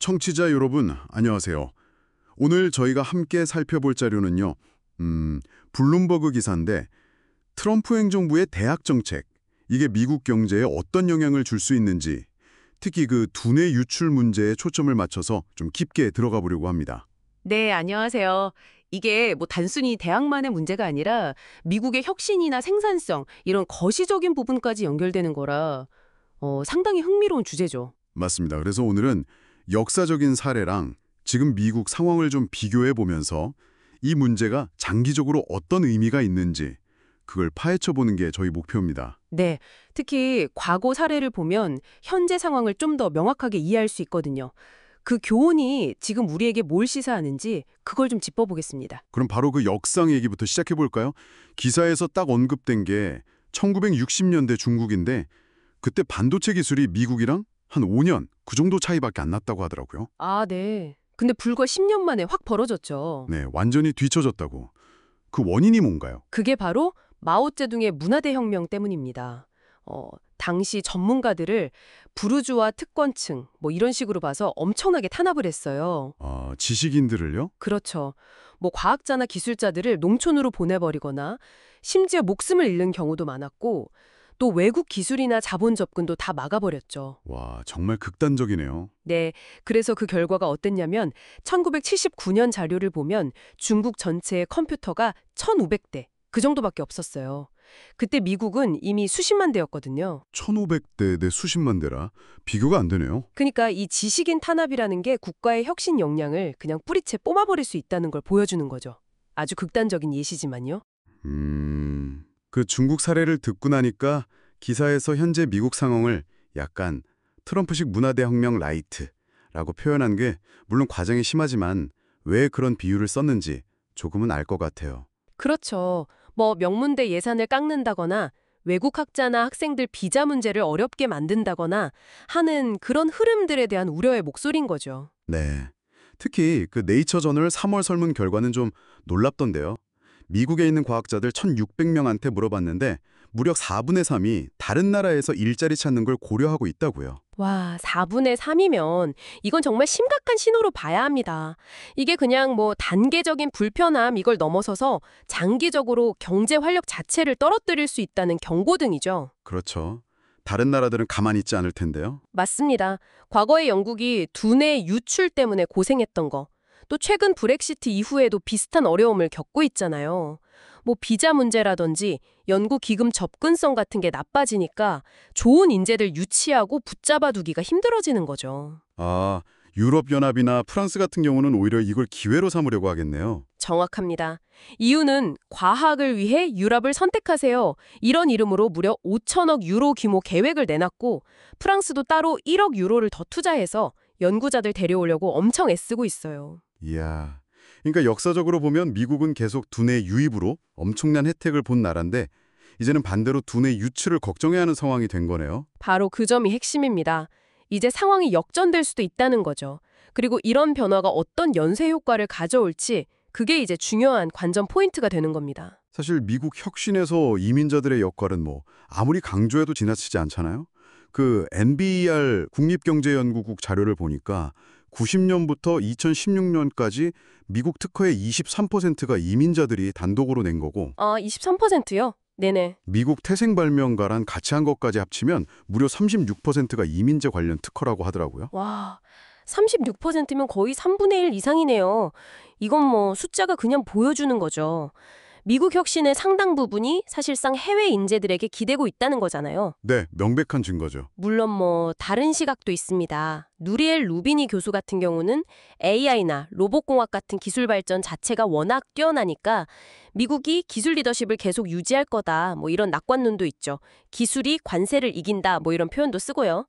청취자 여러분, 안녕하세요. 오늘 저희가 함께 살펴볼 자료는요. 블룸버그 기사인데 트럼프 행정부의 대학 정책, 이게 미국 경제에 어떤 영향을 줄 수 있는지, 특히 그 두뇌 유출 문제에 초점을 맞춰서 좀 깊게 들어가 보려고 합니다. 네, 안녕하세요. 이게 뭐 단순히 대학만의 문제가 아니라 미국의 혁신이나 생산성, 이런 거시적인 부분까지 연결되는 거라 상당히 흥미로운 주제죠. 맞습니다. 그래서 오늘은 역사적인 사례랑 지금 미국 상황을 좀 비교해 보면서 이 문제가 장기적으로 어떤 의미가 있는지 그걸 파헤쳐 보는 게 저희 목표입니다. 네, 특히 과거 사례를 보면 현재 상황을 좀 더 명확하게 이해할 수 있거든요. 그 교훈이 지금 우리에게 뭘 시사하는지 그걸 좀 짚어보겠습니다. 그럼 바로 그 역상 얘기부터 시작해 볼까요? 기사에서 딱 언급된 게 1960년대 중국인데 그때 반도체 기술이 미국이랑 한 5년 그 정도 차이밖에 안 났다고 하더라고요. 아, 네. 근데 불과 10년 만에 확 벌어졌죠. 네, 완전히 뒤처졌다고. 그 원인이 뭔가요? 그게 바로 마오쩌둥의 문화대혁명 때문입니다. 당시 전문가들을 부르주아 특권층 뭐 이런 식으로 봐서 엄청나게 탄압을 했어요. 지식인들을요? 그렇죠. 뭐 과학자나 기술자들을 농촌으로 보내버리거나 심지어 목숨을 잃는 경우도 많았고 또 외국 기술이나 자본 접근도 다 막아버렸죠. 와, 정말 극단적이네요. 네, 그래서 그 결과가 어땠냐면 1979년 자료를 보면 중국 전체의 컴퓨터가 1,500대 그 정도밖에 없었어요. 그때 미국은 이미 수십만 대였거든요. 1500대 대 수십만 대라 비교가 안 되네요. 그러니까 이 지식인 탄압이라는 게 국가의 혁신 역량을 그냥 뿌리채 뽑아버릴 수 있다는 걸 보여주는 거죠. 아주 극단적인 예시지만요. 그 중국 사례를 듣고 나니까 기사에서 현재 미국 상황을 약간 트럼프식 문화대혁명 라이트라고 표현한 게 물론 과장이 심하지만 왜 그런 비유를 썼는지 조금은 알 것 같아요. 그렇죠. 뭐 명문대 예산을 깎는다거나 외국 학자나 학생들 비자 문제를 어렵게 만든다거나 하는 그런 흐름들에 대한 우려의 목소리인 거죠. 네. 특히 그 네이처 저널 3월 설문 결과는 좀 놀랍던데요. 미국에 있는 과학자들 1,600명한테 물어봤는데 무려 4분의 3이 다른 나라에서 일자리 찾는 걸 고려하고 있다고요. 와, 4분의 3이면 이건 정말 심각한 신호로 봐야 합니다. 이게 그냥 뭐 단계적인 불편함 이걸 넘어서서 장기적으로 경제 활력 자체를 떨어뜨릴 수 있다는 경고등이죠. 그렇죠. 다른 나라들은 가만히 있지 않을 텐데요. 맞습니다. 과거에 영국이 두뇌 유출 때문에 고생했던 거, 또 최근 브렉시트 이후에도 비슷한 어려움을 겪고 있잖아요. 뭐 비자 문제라든지 연구 기금 접근성 같은 게 나빠지니까 좋은 인재들 유치하고 붙잡아 두기가 힘들어지는 거죠. 유럽연합이나 프랑스 같은 경우는 오히려 이걸 기회로 삼으려고 하겠네요. 정확합니다. 이유는 과학을 위해 유럽을 선택하세요. 이런 이름으로 무려 5천억 유로 규모 계획을 내놨고 프랑스도 따로 1억 유로를 더 투자해서 연구자들 데려오려고 엄청 애쓰고 있어요. 이야. 그러니까 역사적으로 보면 미국은 계속 두뇌 유입으로 엄청난 혜택을 본 나라인데 이제는 반대로 두뇌 유출을 걱정해야 하는 상황이 된 거네요. 바로 그 점이 핵심입니다. 이제 상황이 역전될 수도 있다는 거죠. 그리고 이런 변화가 어떤 연쇄 효과를 가져올지 그게 이제 중요한 관전 포인트가 되는 겁니다. 사실 미국 혁신에서 이민자들의 역할은 뭐 아무리 강조해도 지나치지 않잖아요. 그 NBER 국립경제연구국 자료를 보니까 90년부터 2016년까지 미국 특허의 23%가 이민자들이 단독으로 낸 거고 23%요? 네네. 미국 태생발명가랑 같이 한 것까지 합치면 무려 36%가 이민자 관련 특허라고 하더라고요. 와, 36%면 거의 3분의 1 이상이네요. 이건 뭐 숫자가 그냥 보여주는 거죠. 미국 혁신의 상당 부분이 사실상 해외 인재들에게 기대고 있다는 거잖아요. 네, 명백한 증거죠. 물론 뭐 다른 시각도 있습니다. 누리엘 루비니 교수 같은 경우는 AI나 로봇공학 같은 기술 발전 자체가 워낙 뛰어나니까 미국이 기술 리더십을 계속 유지할 거다. 뭐 이런 낙관론도 있죠. 기술이 관세를 이긴다. 뭐 이런 표현도 쓰고요.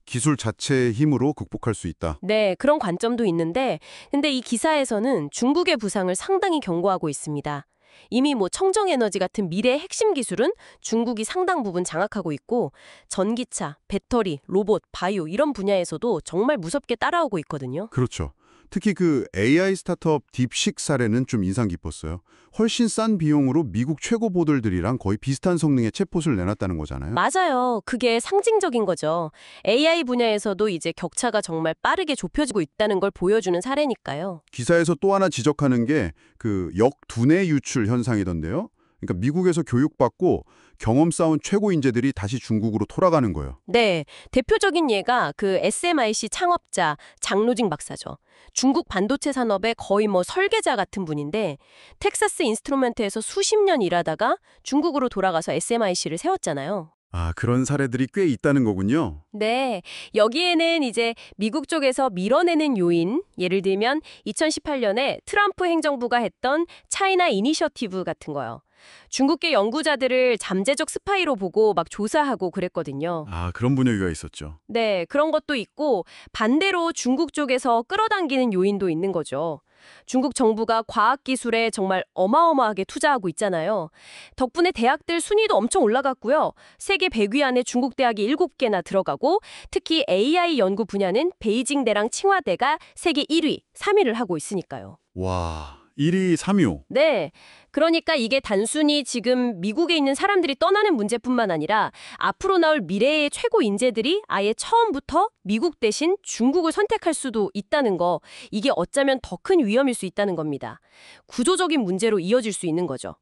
기술 자체의 힘으로 극복할 수 있다. 네, 그런 관점도 있는데 근데 이 기사에서는 중국의 부상을 상당히 경고하고 있습니다. 이미 뭐 청정에너지 같은 미래의 핵심 기술은 중국이 상당 부분 장악하고 있고 전기차, 배터리, 로봇, 바이오 이런 분야에서도 정말 무섭게 따라오고 있거든요. 그렇죠. 특히 그 AI 스타트업 딥식 사례는 좀 인상 깊었어요. 훨씬 싼 비용으로 미국 최고 모델들이랑 거의 비슷한 성능의 챗봇을 내놨다는 거잖아요. 맞아요. 그게 상징적인 거죠. AI 분야에서도 이제 격차가 정말 빠르게 좁혀지고 있다는 걸 보여주는 사례니까요. 기사에서 또 하나 지적하는 게 그 역두뇌 유출 현상이던데요. 그러니까 미국에서 교육받고 경험 쌓은 최고 인재들이 다시 중국으로 돌아가는 거예요. 네, 대표적인 예가 그 SMIC 창업자 장로징 박사죠. 중국 반도체 산업의 거의 뭐 설계자 같은 분인데 텍사스 인스트루멘트에서 수십 년 일하다가 중국으로 돌아가서 SMIC를 세웠잖아요. 아, 그런 사례들이 꽤 있다는 거군요. 네, 여기에는 이제 미국 쪽에서 밀어내는 요인, 예를 들면 2018년에 트럼프 행정부가 했던 차이나 이니셔티브 같은 거요. 중국계 연구자들을 잠재적 스파이로 보고 막 조사하고 그랬거든요. 아, 그런 분위기가 있었죠. 네, 그런 것도 있고 반대로 중국 쪽에서 끌어당기는 요인도 있는 거죠. 중국 정부가 과학기술에 정말 어마어마하게 투자하고 있잖아요. 덕분에 대학들 순위도 엄청 올라갔고요. 세계 100위 안에 중국 대학이 7개나 들어가고 특히 AI 연구 분야는 베이징대랑 칭화대가 세계 1위, 3위를 하고 있으니까요. 와, 1위, 3위요. 네. 그러니까 이게 단순히 지금 미국에 있는 사람들이 떠나는 문제뿐만 아니라 앞으로 나올 미래의 최고 인재들이 아예 처음부터 미국 대신 중국을 선택할 수도 있다는 거, 이게 어쩌면 더 큰 위험일 수 있다는 겁니다. 구조적인 문제로 이어질 수 있는 거죠.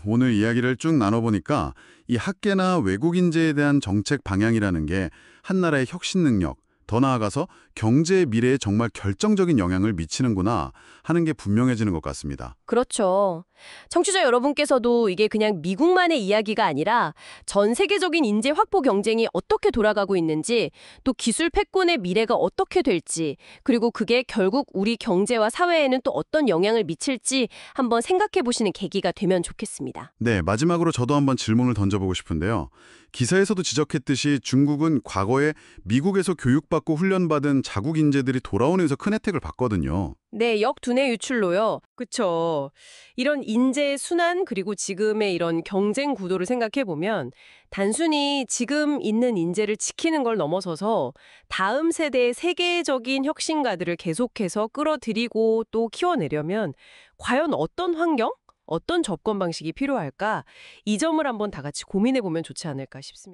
오늘 이야기를 쭉 나눠보니까 이 학계나 외국 인재에 대한 정책 방향이라는 게 한 나라의 혁신 능력, 더 나아가서 경제의 미래에 정말 결정적인 영향을 미치는구나 하는 게 분명해지는 것 같습니다. 그렇죠. 청취자 여러분께서도 이게 그냥 미국만의 이야기가 아니라 전 세계적인 인재 확보 경쟁이 어떻게 돌아가고 있는지, 또 기술 패권의 미래가 어떻게 될지, 그리고 그게 결국 우리 경제와 사회에는 또 어떤 영향을 미칠지 한번 생각해 보시는 계기가 되면 좋겠습니다. 네, 마지막으로 저도 한번 질문을 던져보고 싶은데요. 기사에서도 지적했듯이 중국은 과거에 미국에서 교육받고 훈련받은 자국 인재들이 돌아오면서 큰 혜택을 받거든요. 네, 역두뇌 유출로요. 그쵸. 이런 인재 순환 그리고 지금의 이런 경쟁 구도를 생각해 보면 단순히 지금 있는 인재를 지키는 걸 넘어서서 다음 세대의 세계적인 혁신가들을 계속해서 끌어들이고 또 키워내려면 과연 어떤 환경, 어떤 접근 방식이 필요할까? 이 점을 한번 다 같이 고민해 보면 좋지 않을까 싶습니다.